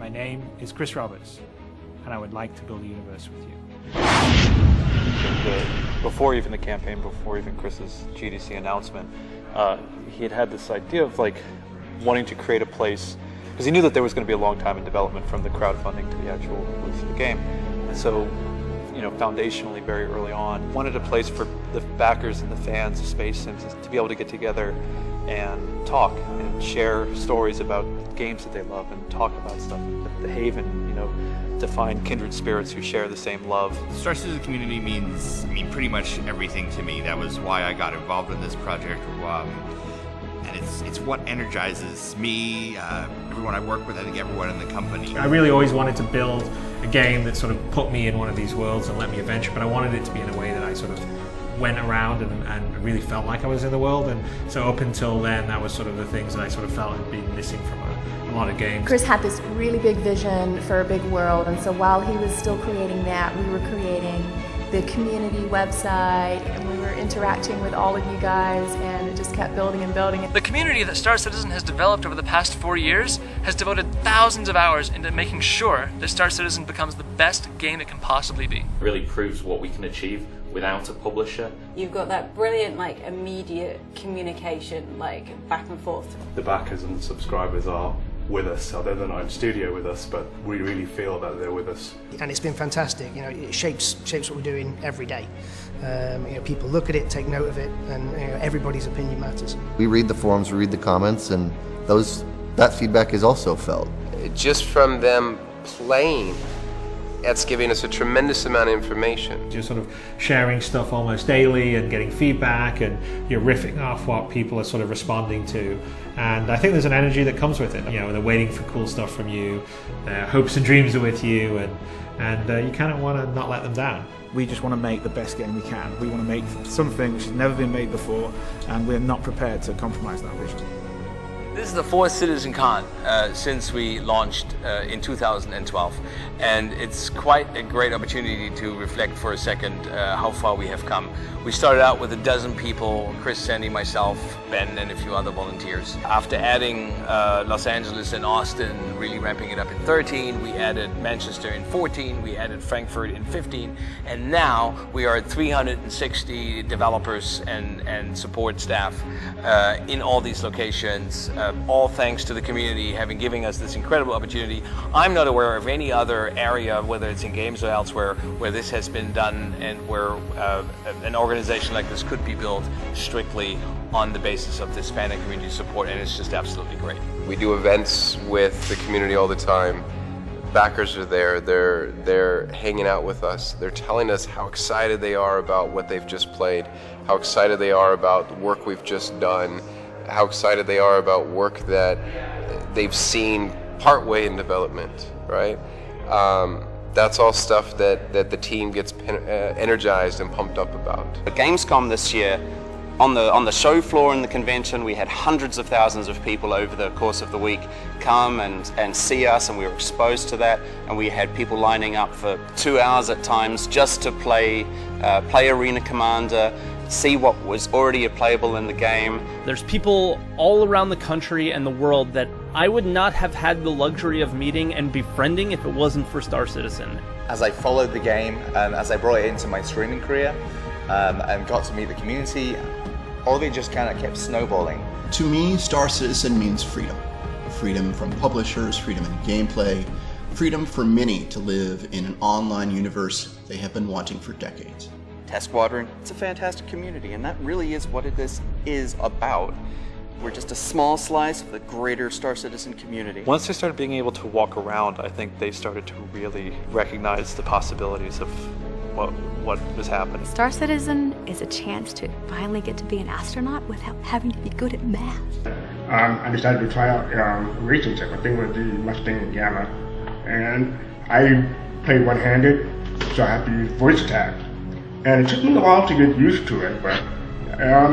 My name is Chris Roberts, and I would like to build a universe with you. Before even the campaign, before even Chris's GDC announcement, he had this idea of like wanting to create a place, because he knew that there was going to be a long time in development from the crowdfunding to the actual release of the game. And so, foundationally, very early on, wanted a place for the backers and the fans of Space Sims to be able to get together and talk and share stories about games that they love and talk about stuff. The haven, to find kindred spirits who share the same love. The Star Citizen community means pretty much everything to me. That was why I got involved in this project. And it's what energizes me, everyone I work with, I think everyone in the company. I really always wanted to build a game that sort of put me in one of these worlds and let me adventure, but I wanted it to be in a way that I sort of went around and really felt like I was in the world. And so up until then, that was sort of the things that I sort of felt had been missing from a lot of games. Chris had this really big vision for a big world, and so while he was still creating that, we were creating the community website, and we were interacting with all of you guys, and it just kept building and building. The community that Star Citizen has developed over the past 4 years has devoted thousands of hours into making sure that Star Citizen becomes the best game it can possibly be. It really proves what we can achieve without a publisher. You've got that brilliant, immediate communication, back and forth. The backers and subscribers are with us, so they're not in studio with us, but we really feel that they're with us. And it's been fantastic. It shapes what we're doing every day. People look at it, take note of it, and everybody's opinion matters. We read the forums, we read the comments, and that feedback is also felt. Just from them playing, that's giving us a tremendous amount of information. You're sort of sharing stuff almost daily and getting feedback, and you're riffing off what people are sort of responding to. And I think there's an energy that comes with it. They're waiting for cool stuff from you, their hopes and dreams are with you, and you kind of want to not let them down. We just want to make the best game we can. We want to make something which has never been made before, and we're not prepared to compromise that vision. This is the fourth Citizen Con since we launched in 2012, and it's quite a great opportunity to reflect for a second how far we have come. We started out with 12 people, Chris, Sandy, myself, Ben, and a few other volunteers. After adding Los Angeles and Austin, really ramping it up in 13, we added Manchester in 14, we added Frankfurt in 15, and now we are at 360 developers and support staff in all these locations. All thanks to the community having given us this incredible opportunity. I'm not aware of any other area, whether it's in games or elsewhere, where this has been done and where an organization like this could be built strictly on the basis of this fan and community support, and it's just absolutely great. We do events with the community all the time. Backers are there, they're hanging out with us. They're telling us how excited they are about what they've just played, how excited they are about the work we've just done, how excited they are about work that they've seen partway in development, right? That's all stuff that the team gets energized and pumped up about. At Gamescom this year, on the show floor in the convention, we had hundreds of thousands of people over the course of the week come and see us, and we were exposed to that, and we had people lining up for 2 hours at times just to play Arena Commander, see what was already playable in the game. There's people all around the country and the world that I would not have had the luxury of meeting and befriending if it wasn't for Star Citizen. As I followed the game, as I brought it into my streaming career, and got to meet the community, all of it just kind of kept snowballing. To me, Star Citizen means freedom. Freedom from publishers, freedom in gameplay, freedom for many to live in an online universe they have been wanting for decades. Test Squadron, it's a fantastic community, and that really is what this is about. We're just a small slice of the greater Star Citizen community. Once they started being able to walk around, I think they started to really recognize the possibilities of what was happening. Star Citizen is a chance to finally get to be an astronaut without having to be good at math. I decided to try out racing tech, I think with the Mustang Gamma, and I played one-handed, so I had to use voice tag. And it took me a while to get used to it, but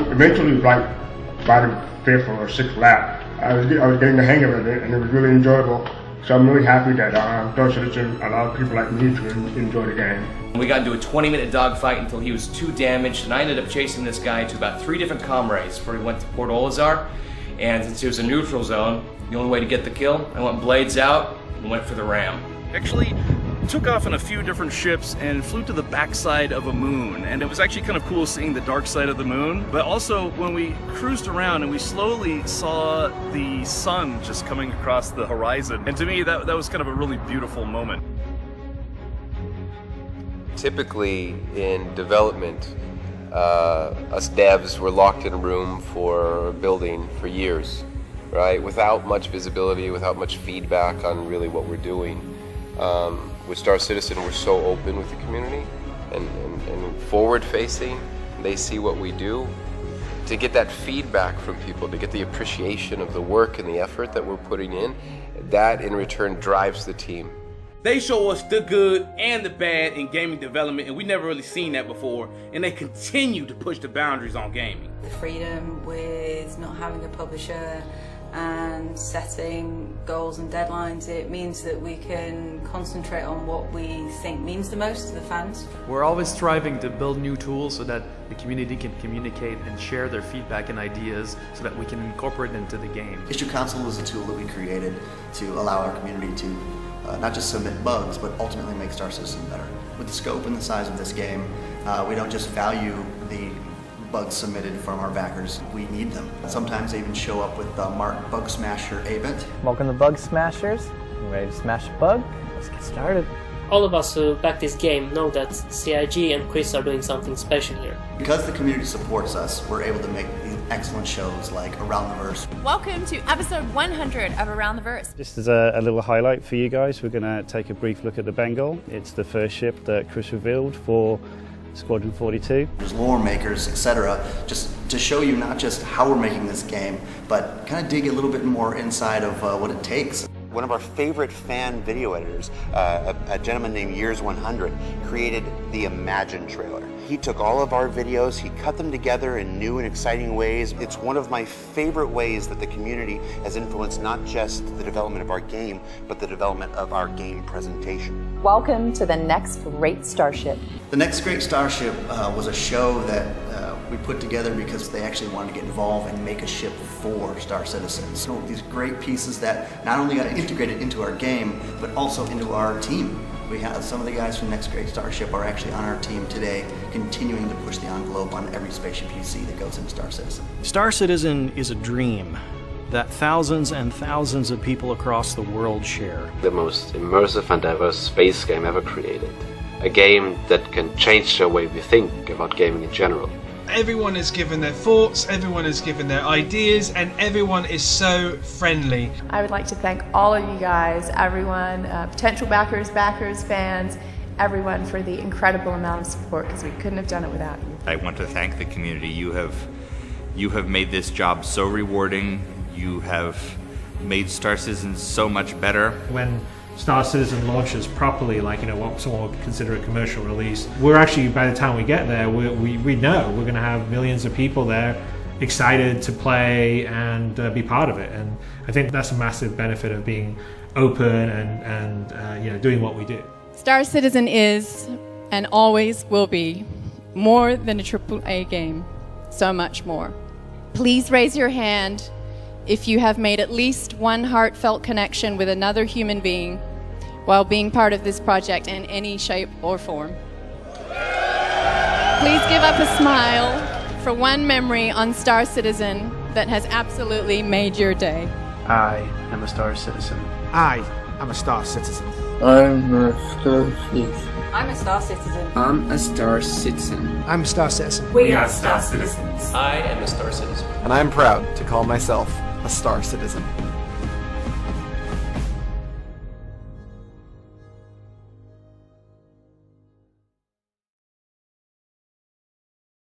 eventually, by the 5th or 6th lap, I was getting the hang of it, and it was really enjoyable. So I'm really happy that Star Citizen allowed people like me to enjoy the game. We got into a 20-minute dogfight until he was too damaged, and I ended up chasing this guy to about 3 different comrades before he went to Port Olazar. And since he was a neutral zone, the only way to get the kill, I went blades out, and went for the ram. Actually took off on a few different ships and flew to the backside of a moon, and it was actually kind of cool seeing the dark side of the moon. But also when we cruised around and we slowly saw the sun just coming across the horizon, and to me that was kind of a really beautiful moment. Typically in development, us devs were locked in a room for building for years, right? Without much visibility, without much feedback on really what we're doing. With Star Citizen, we're so open with the community and forward-facing. They see what we do. To get that feedback from people, to get the appreciation of the work and the effort that we're putting in, that in return drives the team. They show us the good and the bad in gaming development, and we never really seen that before, and they continue to push the boundaries on gaming. The freedom with not having a publisher and setting goals and deadlines, it means that we can concentrate on what we think means the most to the fans. We're always striving to build new tools so that the community can communicate and share their feedback and ideas so that we can incorporate it into the game. Issue Console is a tool that we created to allow our community to not just submit bugs, but ultimately make Star Citizen better. With the scope and the size of this game, we don't just value the bugs submitted from our backers, we need them. Sometimes they even show up with the Mark Bug Smasher event. Welcome to Bug Smashers. You ready to smash a bug? Let's get started. All of us who back this game know that CIG and Chris are doing something special here. Because the community supports us, we're able to make these excellent shows like Around the Verse. Welcome to episode 100 of Around the Verse. Just as a little highlight for you guys, we're going to take a brief look at the Bengal. It's the first ship that Chris revealed for Squadron 42. There's lore makers, etc., just to show you not just how we're making this game, but kind of dig a little bit more inside of what it takes. One of our favorite fan video editors, a gentleman named Years100, created the Imagine trailer. He took all of our videos, he cut them together in new and exciting ways. It's one of my favorite ways that the community has influenced not just the development of our game, but the development of our game presentation. Welcome to the Next Great Starship. The Next Great Starship was a show that we put together because they actually wanted to get involved and make a ship for Star Citizen. So these great pieces that not only got integrated into our game, but also into our team. We have some of the guys from Next Great Starship are actually on our team today, continuing to push the envelope on every spaceship you see that goes into Star Citizen. Star Citizen is a dream that thousands and thousands of people across the world share. The most immersive and diverse space game ever created. A game that can change the way we think about gaming in general. Everyone has given their thoughts, everyone has given their ideas, and everyone is so friendly. I would like to thank all of you guys, everyone, potential backers, fans, everyone for the incredible amount of support, because we couldn't have done it without you. I want to thank the community. You have made this job so rewarding. You have made Star Citizen so much better. When Star Citizen launches properly, like what someone would consider a commercial release, we're actually, by the time we get there, we know we're going to have millions of people there excited to play and be part of it. And I think that's a massive benefit of being open and doing what we do. Star Citizen is, and always will be, more than a AAA game. So much more. Please raise your hand if you have made at least one heartfelt connection with another human being while being part of this project in any shape or form. Please give up a smile for one memory on Star Citizen that has absolutely made your day. I am a Star Citizen. I am a Star Citizen. I'm a Star Citizen. I'm a Star Citizen. I'm a Star Citizen. I'm a Star Citizen. We are Star Citizens. I am a Star Citizen. And I'm proud to call myself a Star Citizen.